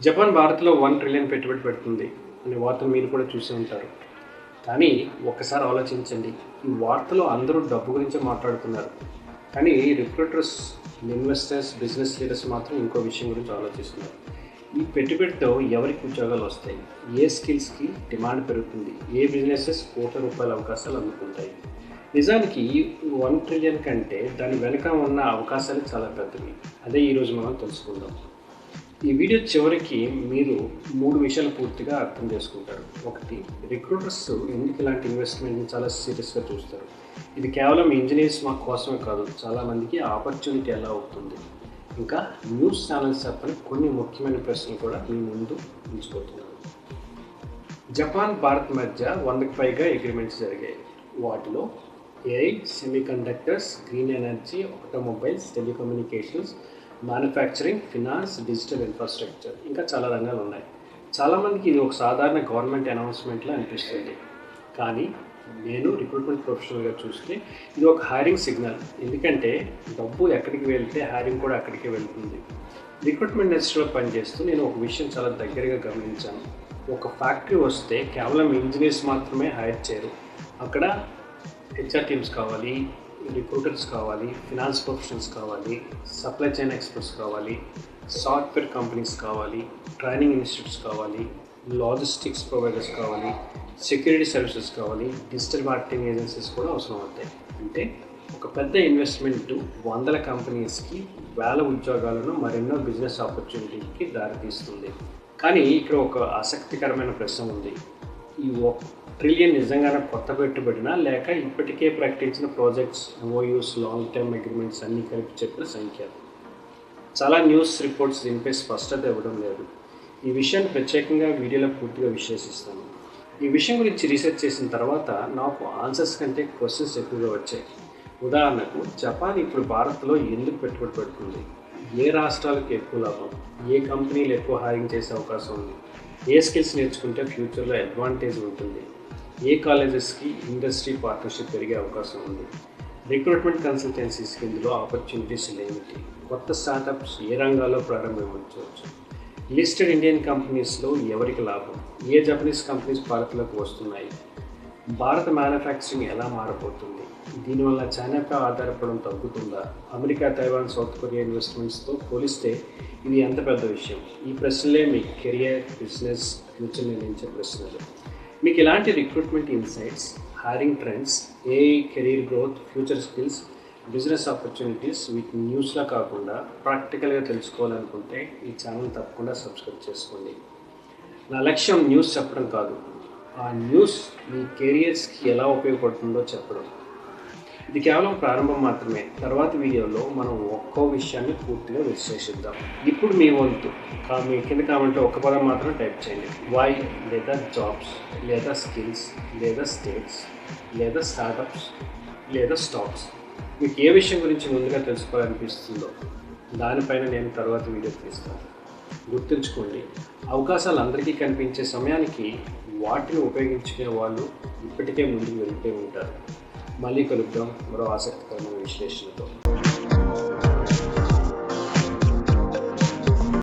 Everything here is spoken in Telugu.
జపాన్ భారత్లో 1 ట్రిలియన్ పెట్టుబడి పెడుతుంది అనే వార్తను మీరు కూడా చూసి ఉంటారు. కానీ ఒక్కసారి ఆలోచించండి, ఈ వార్తలో అందరూ డబ్బు గురించే మాట్లాడుతున్నారు. కానీ రిక్రూటర్స్, ఇన్వెస్టర్స్, బిజినెస్ లీడర్స్ మాత్రం ఇంకో విషయం గురించి ఆలోచిస్తున్నారు. ఈ పెట్టుబడితో ఎవరికి ఉద్యోగాలు వస్తాయి, ఏ స్కిల్స్కి డిమాండ్ పెరుగుతుంది, ఏ బిజినెసెస్ కోట్ల రూపాయల అవకాశాలు అందుకుంటాయి. నిజానికి 1 ట్రిలియన్ కంటే దాని వెనుక ఉన్న అవకాశాలు చాలా పెద్దవి. అదే ఈరోజు మనం తెలుసుకుందాం. ఈ వీడియో చివరికి మీరు 3 విషయాలు పూర్తిగా అర్థం చేసుకుంటారు. ఒకటి, రిక్రూటర్స్ ఎందుకు ఇలాంటి ఇన్వెస్ట్మెంట్ని చాలా సీరియస్గా చూస్తారు. ఇది కేవలం ఇంజనీర్స్ మా కోసమే కాదు, చాలామందికి ఆపర్చునిటీ ఎలా అవుతుంది. ఇంకా న్యూస్ ఛానల్స్ చెప్పని కొన్ని ముఖ్యమైన ప్రశ్నలు కూడా మీ ముందు ఉంచిపోతున్నాను. జపాన్, భారత్ మధ్య 100కి పైగా అగ్రిమెంట్స్ జరిగాయి. వాటిలో AI, semiconductors, green energy, automobiles, telecommunications, manufacturing, finance, digital infrastructure, ఇంకా చాలా రంగాలు ఉన్నాయి. చాలామందికి ఇది ఒక సాధారణ గవర్నమెంట్ అనౌన్స్మెంట్లో అనిపిస్తుంది. కానీ నేను రిక్రూట్మెంట్ ప్రొఫెషనల్గా చూస్తే ఇది ఒక హైరింగ్ సిగ్నల్. ఎందుకంటే డబ్బు ఎక్కడికి వెళ్తే హైరింగ్ కూడా అక్కడికే వెళ్తుంది. రిక్రూట్మెంట్ ఇండస్ట్రీలో పనిచేస్తూ నేను ఒక విషయం చాలా దగ్గరగా గమనించాను. ఒక ఫ్యాక్టరీ వస్తే కేవలం ఇంజనీర్స్ మాత్రమే హైర్ చేయరు. అక్కడ హెచ్ఆర్ టీమ్స్ కావాలి, రిక్రూటర్స్ కావాలి, ఫినాన్స్ ప్రొఫెషనల్స్ కావాలి, సప్లై చైన్ ఎక్స్పర్ట్స్ కావాలి, సాఫ్ట్వేర్ కంపెనీస్ కావాలి, ట్రైనింగ్ ఇన్స్టిట్యూట్స్ కావాలి, లాజిస్టిక్స్ ప్రొవైడర్స్ కావాలి, సెక్యూరిటీ సర్వీసెస్ కావాలి, డిజిటల్ మార్కెటింగ్ ఏజెన్సీస్ కూడా అవసరం అవుతాయి. అంటే ఒక పెద్ద ఇన్వెస్ట్మెంట్ 100 కంపెనీస్కి 1000 ఉద్యోగాలను, మరెన్నో బిజినెస్ ఆపర్చునిటీకి దారితీస్తుంది. కానీ ఇక్కడ ఒక ఆసక్తికరమైన ప్రశ్న ఉంది. ఈ 1 ట్రిలియన్ నిజంగానే కొత్త పెట్టుబడినా, లేక ఇప్పటికే ప్రకటించిన projects, MoUs, long term agreements అన్నీ కలిపి చెప్పిన సంఖ్య? చాలా న్యూస్ రిపోర్ట్స్ దీనిపై స్పష్టత ఇవ్వడం లేదు. ఈ విషయాన్ని ప్రత్యేకంగా వీడియోలో పూర్తిగా విశ్లేషిస్తాను. ఈ విషయం గురించి రీసెర్చ్ చేసిన తర్వాత నాకు ఆన్సర్స్ కంటే క్వశ్చన్స్ ఎక్కువగా వచ్చాయి. ఉదాహరణకు, జపాన్ ఇప్పుడు భారత్లో ఎందుకు పెట్టుబడి పెడుతుంది? ఏ రాష్ట్రాలకు ఎక్కువ లాభం? ఏ కంపెనీలు ఎక్కువ హైరింగ్ చేసే అవకాశం ఉంది? ఏ స్కిల్స్ నేర్చుకుంటే ఫ్యూచర్లో అడ్వాంటేజ్ ఉంటుంది? ఏ కాలేజెస్కి ఇండస్ట్రీ పార్ట్నర్షిప్ పెరిగే అవకాశం ఉంది? రిక్రూట్మెంట్ కన్సల్టెన్సీస్కి ఇందులో ఆపర్చునిటీస్ ఏమిటి? కొత్త స్టార్టప్స్ ఏ రంగాల్లో ప్రారంభించవచ్చు? లిస్టెడ్ ఇండియన్ కంపెనీస్లో ఎవరికి లాభం? ఏ జపనీస్ కంపెనీస్ భారత్లోకి వస్తున్నాయి? భారత మ్యానుఫ్యాక్చరింగ్ ఎలా మారబోతుంది? దీనివల్ల చైనాపై ఆధారపడడం తగ్గుతుందా? అమెరికా, తైవాన్, సౌత్ కొరియా ఇన్వెస్ట్మెంట్స్తో పోలిస్తే ఇది ఎంత పెద్ద విషయం? ఈ ప్రశ్నలే మీ కెరియర్, బిజినెస్, ఫ్యూచర్ నిర్ణయించే ప్రశ్నలు. మీకు ఇలాంటి recruitment insights, hiring trends, AI, career growth, future skills, business opportunities వీటిని న్యూస్లా కాకుండా ప్రాక్టికల్గా తెలుసుకోవాలనుకుంటే ఈ ఛానల్ తప్పకుండా సబ్స్క్రైబ్ చేసుకోండి. నా లక్ష్యం న్యూస్ చెప్పడం కాదు, ఆ న్యూస్ మీ కెరియర్స్కి ఎలా ఉపయోగపడుతుందో చెప్పడం. ఇది కేవలం ప్రారంభం మాత్రమే. తర్వాత వీడియోలో మనం ఒక్కో విషయాన్ని పూర్తిగా విశ్లేషిద్దాం. ఇప్పుడు మీ వంతు మీ కింద కామెంట్లో ఒక పదం మాత్రం టైప్ చేయండి. వై, లేదా జాబ్స్, లేదా స్కిల్స్, లేదా స్టేట్స్, లేదా స్టార్టప్స్, లేదా స్టాక్స్. మీకు ఏ విషయం గురించి ముందుగా తెలుసుకోవాలనిపిస్తుందో దానిపైన నేను తర్వాత వీడియో తీస్తాను. గుర్తుంచుకోండి, అవకాశాలు అందరికీ కనిపించే సమయానికి వాటిని ఉపయోగించుకునే వాళ్ళు ఇప్పటికే ముందుకు వెళ్తూ ఉంటారు. మళ్ళీ కలుద్దాం మరో ఆసక్తికరమైన విశ్లేషణతో.